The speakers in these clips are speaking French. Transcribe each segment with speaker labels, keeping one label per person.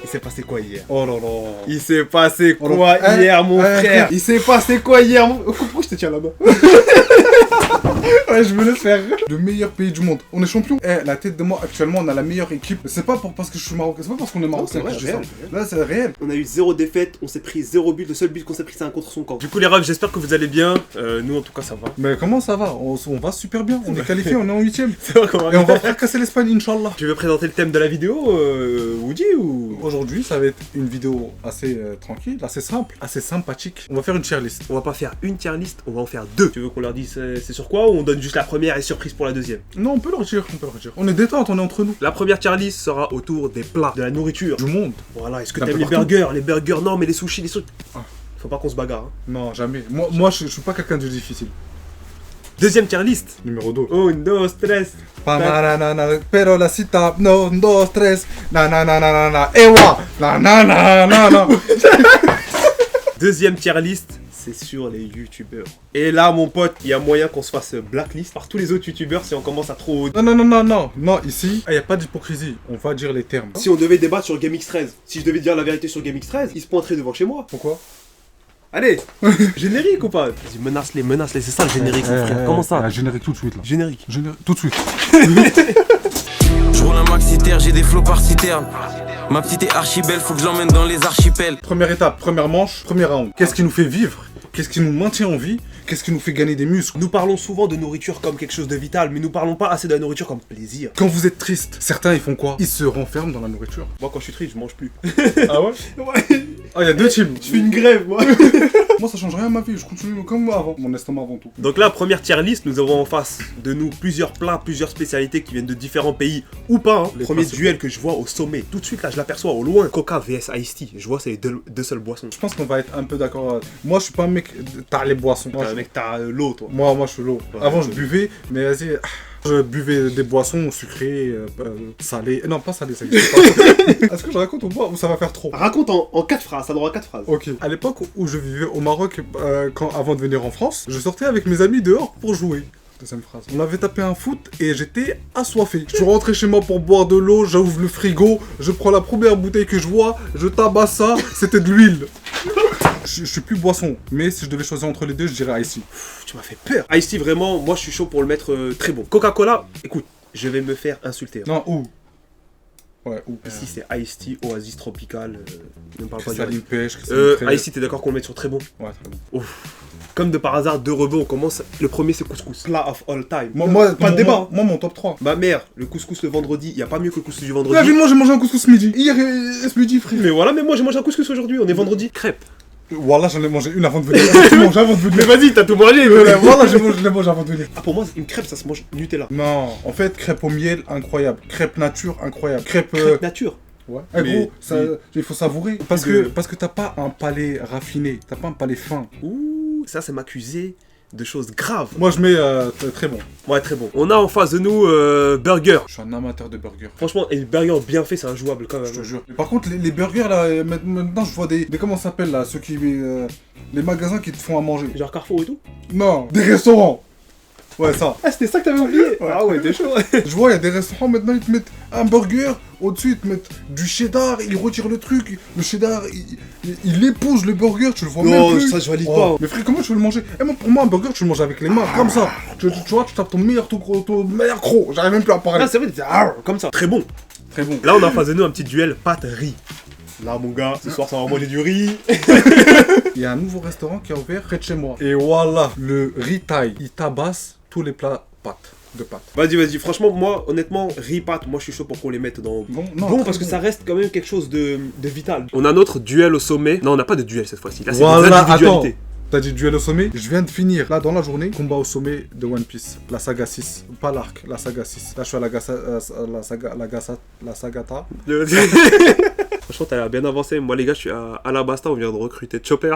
Speaker 1: Il s'est passé quoi hier?
Speaker 2: Oh là là.
Speaker 1: Il s'est passé quoi hier, mon frère? Il s'est passé quoi hier, mon... Pourquoi je te tiens là-bas?
Speaker 2: Ouais, je veux le faire. Le meilleur pays du monde. On est champion. Eh, la tête de moi, actuellement, on a la meilleure équipe. C'est pas parce que je suis marocain, c'est pas parce qu'on est marocain que je dis ça. Là, c'est réel.
Speaker 1: On a eu 0 défaite, on s'est pris 0 but. Le seul but qu'on s'est pris, c'est un contre son camp. Du coup, les refs, j'espère que vous allez bien. Nous, en tout cas, ça va.
Speaker 2: Mais comment ça va? On va super bien. On est qualifié, on est en 8ème.
Speaker 1: C'est vrai qu'on va.
Speaker 2: Et on va fracasser l'Espagne, Inch'Allah.
Speaker 1: Tu veux présenter le thème de la vidéo, Woody, ou...
Speaker 2: Aujourd'hui, ça va être une vidéo assez tranquille, assez simple, assez sympathique. On va faire une tier list.
Speaker 1: On va pas faire une tier list, on va en faire 2. Tu veux qu'on leur dise c'est sur quoi, ou on donne juste la première et surprise pour la deuxième?
Speaker 2: Non, on peut leur dire, On est détente, on est entre nous.
Speaker 1: La première tier list sera autour des plats, de la nourriture.
Speaker 2: Du monde.
Speaker 1: Voilà, est-ce que t'aimes les burgers, non, mais les sushis, les trucs. Faut pas qu'on se bagarre. Hein.
Speaker 2: Non, jamais. Moi je suis pas quelqu'un de difficile.
Speaker 1: Deuxième tier list.
Speaker 2: Numéro 2.
Speaker 1: 1, 2, 3.
Speaker 2: Pero la cita, no, 2, 3. Na, ewa, na.
Speaker 1: Deuxième tier list, c'est sur les youtubeurs. Et là, mon pote, il y a moyen qu'on se fasse blacklist par tous les autres youtubeurs si on commence à trop...
Speaker 2: Non, ici, il n'y a pas d'hypocrisie. On va dire les termes.
Speaker 1: Si on devait débattre sur GameX13, si je devais dire la vérité sur GameX13, il se pointerait devant chez moi.
Speaker 2: Pourquoi?
Speaker 1: Allez, générique ou pas? Vas-y, menace-les, c'est ça le générique, mon frère. Comment ça?
Speaker 2: Générique tout de suite là.
Speaker 1: Générique.
Speaker 2: Tout de suite.
Speaker 3: Je roule un maxi-terre, j'ai des flots par citerne. Ma petite est archi belle, faut que je l'emmène dans les archipels.
Speaker 2: Première étape, première manche, premier round. Qu'est-ce qui nous fait vivre? Qu'est-ce qui nous maintient en vie? Qu'est-ce qui nous fait gagner des muscles?
Speaker 1: Nous parlons souvent de nourriture comme quelque chose de vital, mais nous parlons pas assez de la nourriture comme plaisir.
Speaker 2: Quand vous êtes triste, certains ils font quoi? Ils se renferment dans la nourriture.
Speaker 1: Moi quand je suis triste, je mange plus.
Speaker 2: Ah ouais?
Speaker 1: Ouais.
Speaker 2: Ah, il y a deux teams.
Speaker 1: Je fais une grève, moi.
Speaker 2: Moi ça change rien à ma vie, je continue comme moi avant. Mon estomac avant tout.
Speaker 1: Donc là, première tier list, nous avons en face de nous plusieurs plats, plusieurs spécialités qui viennent de différents pays ou pas. Hein. Premier duel que je vois au sommet, tout de suite là je l'aperçois au loin. Coca vs Ice Tea, je vois c'est les deux seules boissons.
Speaker 2: Je pense qu'on va être un peu d'accord. Moi je suis pas un mec, t'as les boissons.
Speaker 1: T'as un mec, t'as l'eau toi.
Speaker 2: Moi je suis l'eau.
Speaker 1: Ouais,
Speaker 2: avant je buvais, mais vas-y. Je buvais des boissons sucrées, salées. Non, pas salées, ça existe pas. Est-ce que je raconte ou pas? Ou ça va faire trop?
Speaker 1: Raconte en 4 phrases, ça droit à 4 phrases.
Speaker 2: Ok. À l'époque où je vivais au Maroc, avant de venir en France, je sortais avec mes amis dehors pour jouer. Deuxième phrase. On avait tapé un foot et j'étais assoiffé. Je suis rentré chez moi pour boire de l'eau, j'ouvre le frigo, je prends la première bouteille que je vois, je tabasse ça, c'était de l'huile. Je suis plus boisson, mais si je devais choisir entre les deux, je dirais Ice Tea.
Speaker 1: Tu m'as fait peur. Ice Tea, vraiment, moi je suis chaud pour le mettre très bon. Coca-Cola, écoute, je vais me faire insulter.
Speaker 2: Non, où? Ouais, où?
Speaker 1: Ici c'est Ice Tea, Oasis Tropical, ne me parle pas
Speaker 2: Saline pêche,
Speaker 1: Ice Tea, t'es d'accord qu'on le mette sur très bon?
Speaker 2: Ouais, très bon.
Speaker 1: Ouf. Comme de par hasard, deux rebeux, on commence. Le premier c'est couscous. Plat of all time.
Speaker 2: Moi,
Speaker 1: pas de débat.
Speaker 2: Moi, mon top 3.
Speaker 1: Ma mère, le couscous le vendredi, y a pas mieux que le couscous du vendredi.
Speaker 2: Là, moi j'ai mangé un couscous ce midi. Hier et ce midi, frère.
Speaker 1: Mais voilà, mais moi j'ai mangé un couscous aujourd'hui, on est vendredi. Crêpes.
Speaker 2: Voilà, j'en ai mangé une avant de venir. J'ai mangé avant de venir.
Speaker 1: Mais vas-y, t'as tout mangé.
Speaker 2: Voilà, je l'ai mangé avant de venir.
Speaker 1: Ah, pour moi, une crêpe ça se mange Nutella.
Speaker 2: Non, en fait, crêpe au miel, incroyable. Crêpe nature, incroyable. Crêpe
Speaker 1: nature.
Speaker 2: Ouais. Eh gros, il faut savourer. Parce que t'as pas un palais raffiné, t'as pas un palais fin.
Speaker 1: Ouh, ça c'est m'accuser de choses graves.
Speaker 2: Moi je mets très bon.
Speaker 1: Ouais, très bon. On a en face de nous burger.
Speaker 2: Je suis un amateur de burgers.
Speaker 1: Franchement, et le burger bien fait, c'est injouable quand même.
Speaker 2: Je te jure. Par contre, les burgers là, maintenant je vois des comment ça s'appelle là, ceux qui les magasins qui te font à manger.
Speaker 1: Genre Carrefour et tout.
Speaker 2: Non, des restaurants. Ouais, ça.
Speaker 1: Ah, c'était ça que t'avais oublié.
Speaker 2: Ouais.
Speaker 1: Ah ouais, t'es chaud.
Speaker 2: Je vois, il y a des restaurants maintenant, ils te mettent un burger, au-dessus, ils te mettent du cheddar, ils retirent le truc, le cheddar, il épouse le burger, tu le vois même plus.
Speaker 1: Non, ça je valide pas.
Speaker 2: Mais frère, comment tu veux le manger? Moi, pour moi, un burger, tu le manges avec les mains, comme ça. Tu vois, tu tapes ton meilleur croc, j'arrive même plus à parler.
Speaker 1: Ah, c'est vrai, comme ça. Très bon.
Speaker 2: Très bon.
Speaker 1: Là, on a en face de nous un petit duel pâte-riz. Là, mon gars, ce soir, ça va manger du riz.
Speaker 2: Il y a un nouveau restaurant qui a ouvert près de chez moi. Et voilà, le riz thaï, il tabasse tous les plats de pâtes.
Speaker 1: Vas-y, franchement, moi, honnêtement, riz pâtes, moi je suis chaud pour qu'on les mette dans. Bon, parce que ça reste quand même quelque chose de vital. On a notre duel au sommet. Non, on n'a pas de duel cette fois-ci. Là, c'est des individualités.
Speaker 2: T'as dit duel au sommet? Je viens de finir, là, dans la journée, combat au sommet de One Piece. La saga 6. Pas l'arc, la saga 6. Là, je suis à la sagata.
Speaker 1: Franchement, t'as l'air bien avancé. Moi, les gars, je suis à Alabasta, on vient de recruter Chopper.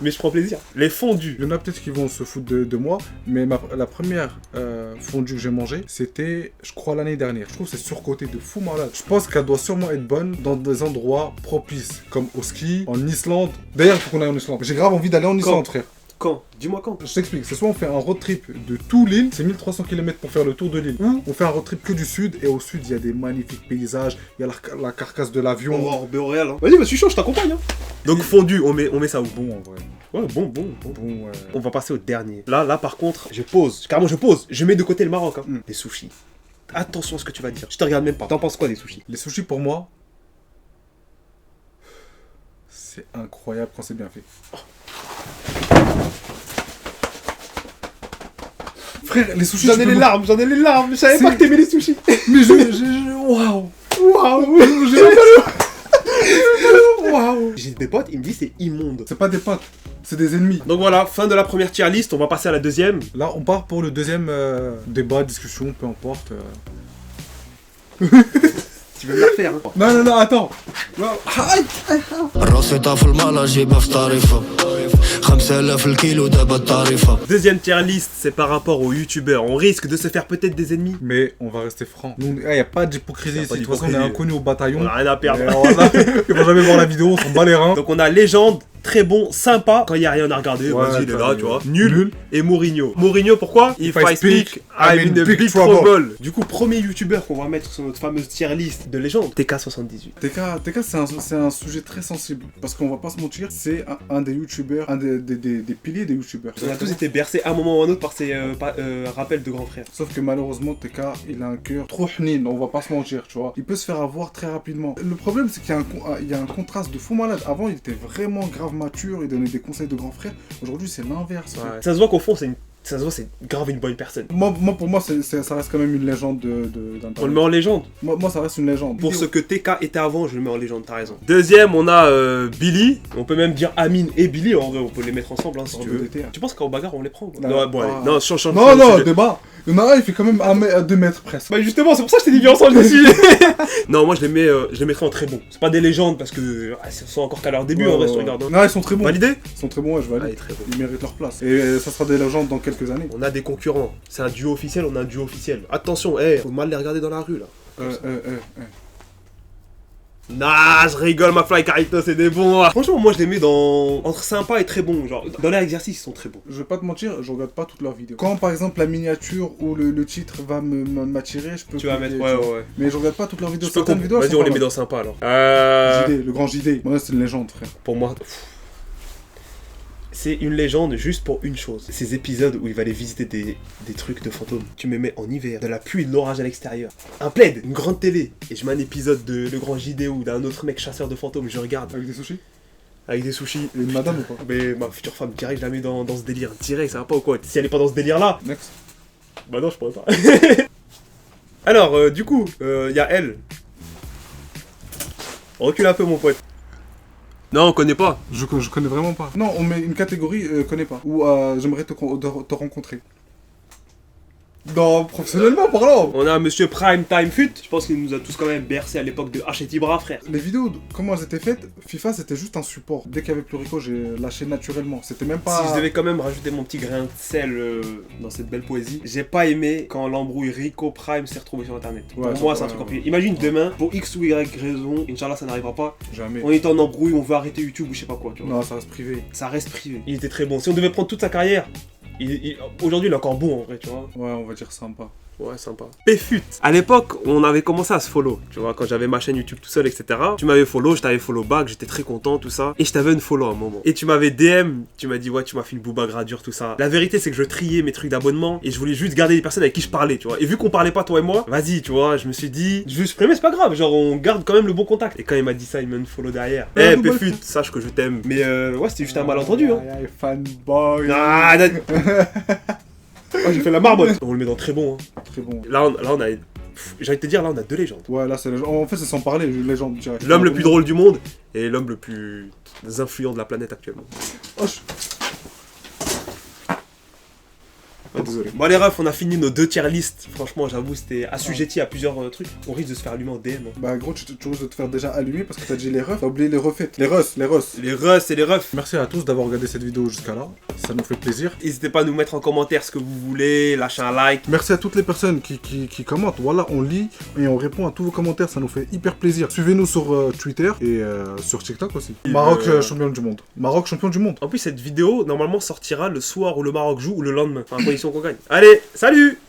Speaker 1: Mais je prends plaisir. Les fondus.
Speaker 2: Il y en a peut-être qui vont se foutre de moi, mais la première fondue que j'ai mangée, c'était, je crois, l'année dernière. Je trouve que c'est surcoté de fou malade. Je pense qu'elle doit sûrement être bonne dans des endroits propices, comme au ski, en Islande. D'ailleurs, il faut qu'on aille en Islande. J'ai grave envie d'aller en Islande, frère.
Speaker 1: Quand? Dis-moi quand.
Speaker 2: Je t'explique, c'est soit on fait un road trip de tout l'île, c'est 1300 km pour faire le tour de l'île, ou on fait un road trip que du sud, et au sud il y a des magnifiques paysages, il y a la carcasse de l'avion.
Speaker 1: Aurore boréale. Hein. Vas-y, je suis chaud, je t'accompagne. Hein. Donc fondu, on met ça où?
Speaker 2: Bon en vrai.
Speaker 1: Ouais, bon.
Speaker 2: Bon,
Speaker 1: On va passer au dernier. Là par contre, je pose. Carrément, je pose. Je mets de côté le Maroc. Hein. Les sushis. Attention à ce que tu vas dire. Je te regarde même pas. T'en penses quoi des sushis?
Speaker 2: Les sushis pour moi, c'est incroyable quand c'est bien fait. Frère, les sushis.
Speaker 1: J'en ai les larmes. Je savais pas que t'aimais les sushis.
Speaker 2: Mais waouh. Waouh.
Speaker 1: J'ai des potes, ils me disent c'est immonde.
Speaker 2: C'est pas des potes, c'est des ennemis.
Speaker 1: Donc voilà, fin de la première tier list. On va passer à la deuxième.
Speaker 2: Là, on part pour le deuxième débat, discussion, peu importe.
Speaker 1: Tu veux me la refaire hein?
Speaker 2: Non, attends.
Speaker 4: راسيتها في المالا جيبها في طريفة 5000 الكيلو دابا الطريفة.
Speaker 1: Deuxième tier list, c'est par rapport aux youtubeurs. On risque de se faire peut-être des ennemis.
Speaker 2: Mais on va rester franc. Il n'y a pas d'hypocrisie ici. De toute façon, on est
Speaker 1: d'hypocrisie.
Speaker 2: inconnus au bataillon.
Speaker 1: On a rien à perdre.
Speaker 2: Ils vont jamais voir la vidéo, on s'en bat les reins.
Speaker 1: Donc on a légende, très bon, sympa. Quand il n'y a rien à regarder,
Speaker 2: Ouais,
Speaker 1: vas-y, il est là, tu vois. Nul.
Speaker 2: Nul.
Speaker 1: Et Mourinho. Mourinho, pourquoi? If I speak, I'm in a big trouble. Du coup, premier youtubeur qu'on va mettre sur notre fameuse tier list de légende, TK78.
Speaker 2: TK, c'est un sujet très sensible. Parce qu'on va pas se mentir, c'est un des youtubeurs, un des piliers des youtubeurs.
Speaker 1: On a tous été bercés à un moment ou à un autre par ces rappels de grands frères.
Speaker 2: Sauf que malheureusement, TK, il a un cœur trop hnin, on va pas se mentir, tu vois. Il peut se faire avoir très rapidement. Le problème, c'est qu'il y a un contraste de fou malade. Avant, il était vraiment grave mature, il donnait des conseils de grands frères. Aujourd'hui, c'est l'inverse.
Speaker 1: Ouais. Ça se voit qu'au fond, c'est grave une bonne personne.
Speaker 2: Moi, pour moi, ça reste quand même une légende d'un
Speaker 1: On le met en légende.
Speaker 2: Moi, ça reste une légende.
Speaker 1: Pour ce que TK était avant, je le mets en légende, t'as raison. Deuxième, on a Billy. On peut même dire Amine et Billy, en vrai, on peut les mettre ensemble hein, si tu veux. Tu penses qu'en bagarre, on les prend quoi? Non, bon, allez. Non, change.
Speaker 2: Non, débat. Il y en a un, il fait quand même 2 mètres presque.
Speaker 1: Bah justement, c'est pour ça que je t'ai dit viens ensemble, je me suis Non, moi je les mettrais en très bon. C'est pas des légendes parce que ils sont encore qu'à leur début en vrai, si tu regardes.
Speaker 2: Non, ils sont très bons.
Speaker 1: Validé?
Speaker 2: Ils sont très bons, ouais, je valide.
Speaker 1: Allez, très bon.
Speaker 2: Ils méritent leur place. Et ça sera des légendes dans quelques années.
Speaker 1: On a des concurrents. C'est un duo officiel, on a un duo officiel. Attention, faut mal les regarder dans la rue là. Nah, je rigole, McFly, Carito, c'est des bons. Franchement, moi je les mets entre sympa et très bon. Genre, dans leur exercice, ils sont très bons.
Speaker 2: Je vais pas te mentir, je regarde pas toutes leurs vidéos. Quand par exemple la miniature ou le titre va m'attirer, je peux.
Speaker 1: Tu vas mettre, ouais.
Speaker 2: Mais je regarde pas toutes leurs vidéos.
Speaker 1: Certaines vidéos, vas-y, on les met dans sympa alors.
Speaker 2: JD, le grand JD. Moi, c'est une légende, frère.
Speaker 1: Pour moi, c'est une légende juste pour une chose. Ces épisodes où il va aller visiter des trucs de fantômes. Tu me mets en hiver, de la pluie et de l'orage à l'extérieur. Un plaid, une grande télé. Et je mets un épisode de Le Grand JD ou d'un autre mec chasseur de fantômes. Je regarde.
Speaker 2: Avec des sushis?
Speaker 1: Avec des sushis.
Speaker 2: Et une madame ou pas?
Speaker 1: Mais ma future femme, direct, je la mets dans ce délire. Direct, ça va pas ou quoi? Si elle est pas dans ce délire là.
Speaker 2: Next.
Speaker 1: Bah non, je pourrais pas. Alors, du coup, y a elle. Recule un peu, mon pote. Non, on connaît pas.
Speaker 2: Je connais vraiment pas. Non, on met une catégorie connais pas. Ou j'aimerais te rencontrer. Non, professionnellement parlant.
Speaker 1: On a Monsieur Prime Time Fut. Je pense qu'il nous a tous quand même bercé à l'époque de Hachette Bras, frère.
Speaker 2: Les vidéos, comment elles étaient faites, FIFA c'était juste un support. Dès qu'il y avait plus Rico, j'ai lâché naturellement. C'était même pas.
Speaker 1: Si je devais quand même rajouter mon petit grain de sel dans cette belle poésie, j'ai pas aimé quand l'embrouille Rico Prime s'est retrouvé sur internet.
Speaker 2: Ouais,
Speaker 1: pour moi, c'est un truc compliqué. Imagine demain, pour X ou Y raison, Inch'Allah ça n'arrivera pas.
Speaker 2: Jamais.
Speaker 1: On est en embrouille, on veut arrêter YouTube ou je sais pas quoi, tu vois.
Speaker 2: Non, ça reste privé.
Speaker 1: Ça reste privé. Il était très bon. Si on devait prendre toute sa carrière, aujourd'hui il est encore bon en vrai, tu vois.
Speaker 2: Ouais, on va dire sympa.
Speaker 1: Ouais, sympa. Pfut. À l'époque, on avait commencé à se follow. Tu vois, quand j'avais ma chaîne YouTube tout seul, etc. Tu m'avais follow, je t'avais follow back, j'étais très content, tout ça. Et je t'avais unfollow à un moment. Et tu m'avais DM, tu m'as dit, ouais, tu m'as fait une booba gradure, tout ça. La vérité, c'est que je triais mes trucs d'abonnement et je voulais juste garder les personnes avec qui je parlais, tu vois. Et vu qu'on parlait pas, toi et moi, vas-y, tu vois, je me suis dit, je vais supprimer, c'est pas grave. Genre, on garde quand même le bon contact. Et quand il m'a dit ça, il m'a unfollow derrière. Pfut, sache que je t'aime. Mais ouais, c'était juste un malentendu, hein.
Speaker 2: Fanboy.
Speaker 1: Ah, oh, j'ai fait la marmotte. On le met dans très bon. Hein.
Speaker 2: Très bon.
Speaker 1: Là, on a. J'ai envie de te dire, là, on a deux légendes.
Speaker 2: Ouais, là, c'est légende. En fait, c'est sans parler, légende direct.
Speaker 1: L'homme le plus drôle du monde et l'homme le plus influent de la planète actuellement.
Speaker 2: Oh, Ah, désolé.
Speaker 1: Bon, les refs, on a fini nos 2 tier list. Franchement, j'avoue, c'était assujetti à plusieurs trucs. On risque de se faire allumer en DM. Hein.
Speaker 2: Bah gros, tu risques de te faire déjà allumer parce que t'as dit les refs, t'as oublié les refaites. Les russes.
Speaker 1: Les refs et les refs.
Speaker 2: Merci à tous d'avoir regardé cette vidéo jusqu'à là, ça nous fait plaisir.
Speaker 1: N'hésitez pas à nous mettre en commentaire ce que vous voulez, lâchez un like.
Speaker 2: Merci à toutes les personnes qui commentent. Voilà, on lit et on répond à tous vos commentaires, ça nous fait hyper plaisir. Suivez-nous sur Twitter et sur TikTok aussi. Maroc champion du monde. Maroc champion du monde.
Speaker 1: En plus, cette vidéo, normalement, sortira le soir où le Maroc joue ou le lendemain. Enfin, à condition qu'on gagne. Allez, salut!